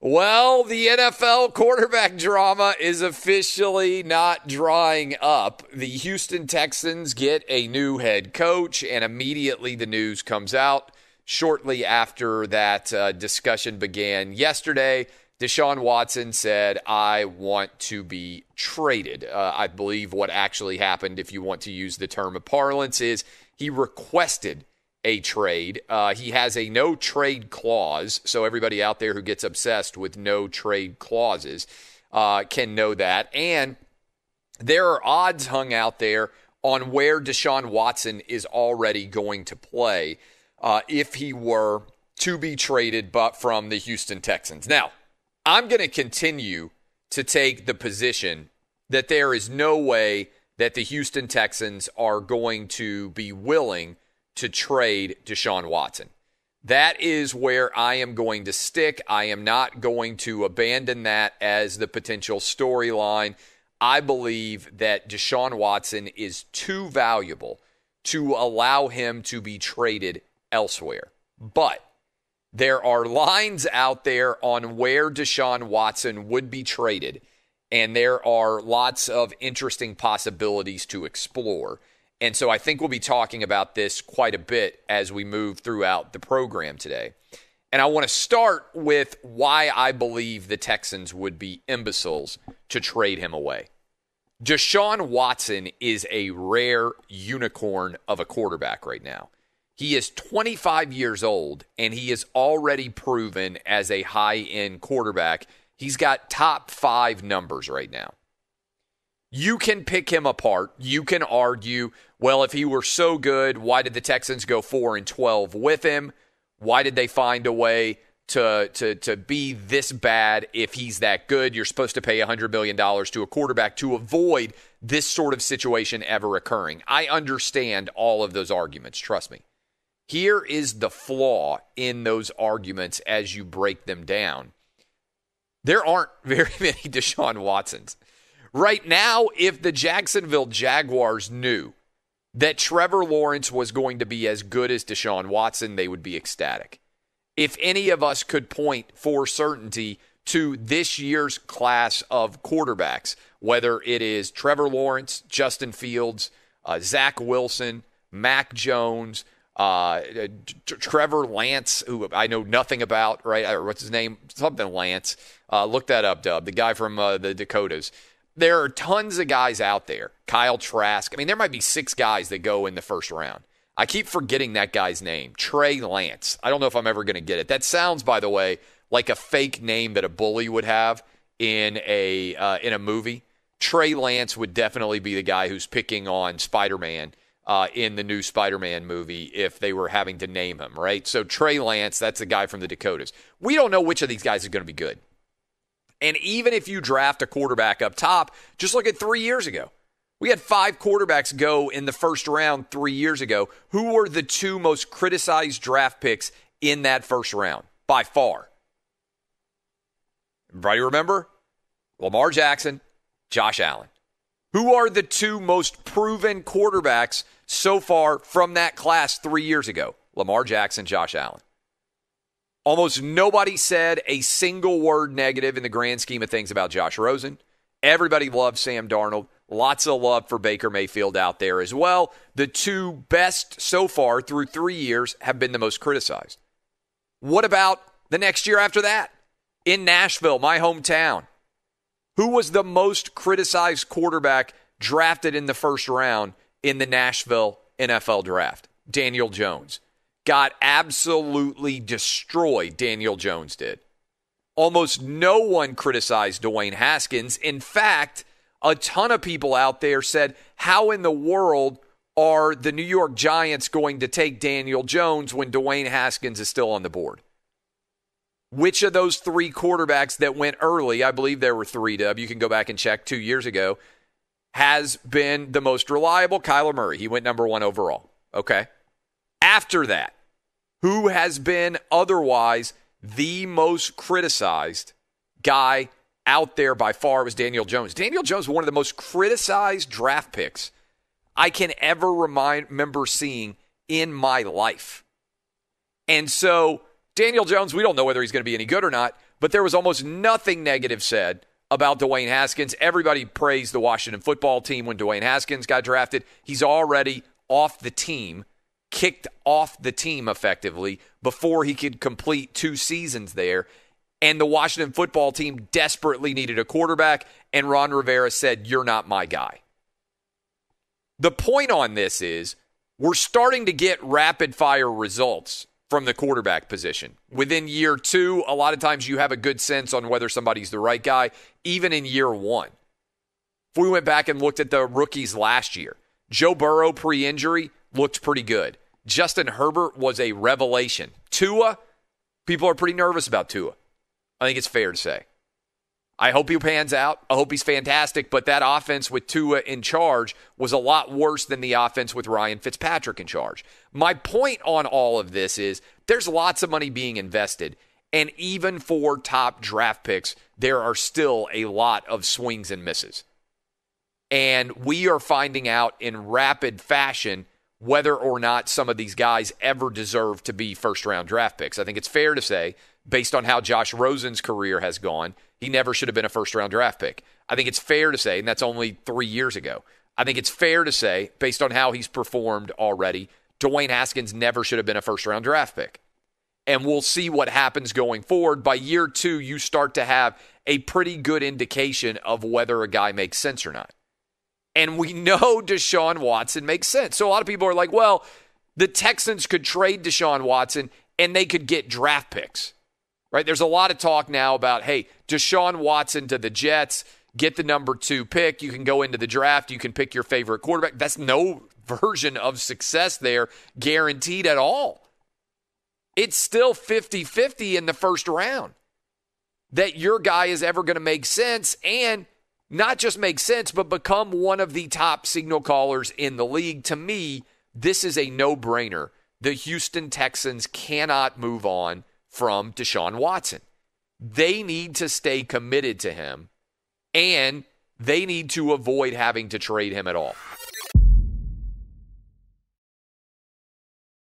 Well, the NFL quarterback drama is officially not drying up. The Houston Texans get a new head coach, and immediately the news comes out. Shortly after that discussion began yesterday, Deshaun Watson said, I want to be traded. I believe what actually happened, if you want to use the term of parlance, is he requested a trade. He has a no trade clause, so everybody out there who gets obsessed with no trade clauses can know that. And there are odds hung out there on where Deshaun Watson is already going to play if he were to be traded but from the Houston Texans. Now, I'm going to continue to take the position that there is no way that the Houston Texans are going to be willing to trade Deshaun Watson. That is where I am going to stick. I am not going to abandon that as the potential storyline. I believe that Deshaun Watson is too valuable to allow him to be traded elsewhere. But there are lines out there on where Deshaun Watson would be traded, and there are lots of interesting possibilities to explore. And so I think we'll be talking about this quite a bit as we move throughout the program today. And I want to start with why I believe the Texans would be imbeciles to trade him away. Deshaun Watson is a rare unicorn of a quarterback right now. He is 25 years old, and he is already proven as a high-end quarterback. He's got top 5 numbers right now. You can pick him apart. You can argue, well, if he were so good, why did the Texans go 4-12 with him? Why did they find a way to be this bad if he's that good? You're supposed to pay $100 million to a quarterback to avoid this sort of situation ever occurring. I understand all of those arguments, trust me. Here is the flaw in those arguments as you break them down. There aren't very many Deshaun Watsons. Right now, if the Jacksonville Jaguars knew that Trevor Lawrence was going to be as good as Deshaun Watson, they would be ecstatic. If any of us could point for certainty to this year's class of quarterbacks, whether it is Trevor Lawrence, Justin Fields, Zach Wilson, Mac Jones, Trevor Lance, who I know nothing about, right? What's his name? Something Lance. Look that up, Dub. The guy from the Dakotas. There are tons of guys out there. Kyle Trask. I mean, there might be 6 guys that go in the first round. I keep forgetting that guy's name. Trey Lance. I don't know if I'm ever going to get it. That sounds, by the way, like a fake name that a bully would have in a movie. Trey Lance would definitely be the guy who's picking on Spider-Man in the new Spider-Man movie if they were having to name him, right? So Trey Lance, that's the guy from the Dakotas. We don't know which of these guys is going to be good. And even if you draft a quarterback up top, just look at 3 years ago. We had 5 quarterbacks go in the first round 3 years ago. Who were the 2 most criticized draft picks in that first round? By far. Everybody remember? Lamar Jackson, Josh Allen. Who are the 2 most proven quarterbacks so far from that class 3 years ago? Lamar Jackson, Josh Allen. Almost nobody said a single word negative in the grand scheme of things about Josh Rosen. Everybody loves Sam Darnold. Lots of love for Baker Mayfield out there as well. The 2 best so far through 3 years have been the most criticized. What about the next year after that? In Nashville, my hometown. Who was the most criticized quarterback drafted in the first round in the Nashville NFL draft? Daniel Jones. Got absolutely destroyed, Daniel Jones did. Almost no one criticized Dwayne Haskins. In fact, a ton of people out there said, how in the world are the New York Giants going to take Daniel Jones when Dwayne Haskins is still on the board? Which of those 3 quarterbacks that went early, I believe there were 3, Dub, you can go back and check 2 years ago, has been the most reliable? Kyler Murray. He went number 1 overall. Okay. After that, who has been otherwise the most criticized guy out there by far was Daniel Jones. Daniel Jones was one of the most criticized draft picks I can ever remember seeing in my life. And so Daniel Jones, we don't know whether he's going to be any good or not, but there was almost nothing negative said about Dwayne Haskins. Everybody praised the Washington football team when Dwayne Haskins got drafted. He's already off the team, kicked off the team effectively before he could complete 2 seasons there. And the Washington football team desperately needed a quarterback, and Ron Rivera said, "You're not my guy." The point on this is we're starting to get rapid-fire results from the quarterback position. Within year 2, a lot of times you have a good sense on whether somebody's the right guy, even in year 1. If we went back and looked at the rookies last year, Joe Burrow pre-injury looked pretty good. Justin Herbert was a revelation. Tua, people are pretty nervous about Tua. I think it's fair to say. I hope he pans out. I hope he's fantastic, but that offense with Tua in charge was a lot worse than the offense with Ryan Fitzpatrick in charge. My point on all of this is there's lots of money being invested, and even for top draft picks, there are still a lot of swings and misses. And we are finding out in rapid fashion whether or not some of these guys ever deserve to be first-round draft picks. I think it's fair to say, based on how Josh Rosen's career has gone, he never should have been a first-round draft pick. I think it's fair to say, and that's only 3 years ago, I think it's fair to say, based on how he's performed already, Dwayne Haskins never should have been a first-round draft pick. And we'll see what happens going forward. By year 2, you start to have a pretty good indication of whether a guy makes sense or not. And we know Deshaun Watson makes sense. So a lot of people are like, well, the Texans could trade Deshaun Watson and they could get draft picks. Right? There's a lot of talk now about, hey, Deshaun Watson to the Jets, get the number 2 pick. You can go into the draft. You can pick your favorite quarterback. That's no version of success there guaranteed at all. It's still 50-50 in the first round that your guy is ever going to make sense, and not just make sense, but become one of the top signal callers in the league. To me, this is a no-brainer. The Houston Texans cannot move on from Deshaun Watson. They need to stay committed to him, and they need to avoid having to trade him at all.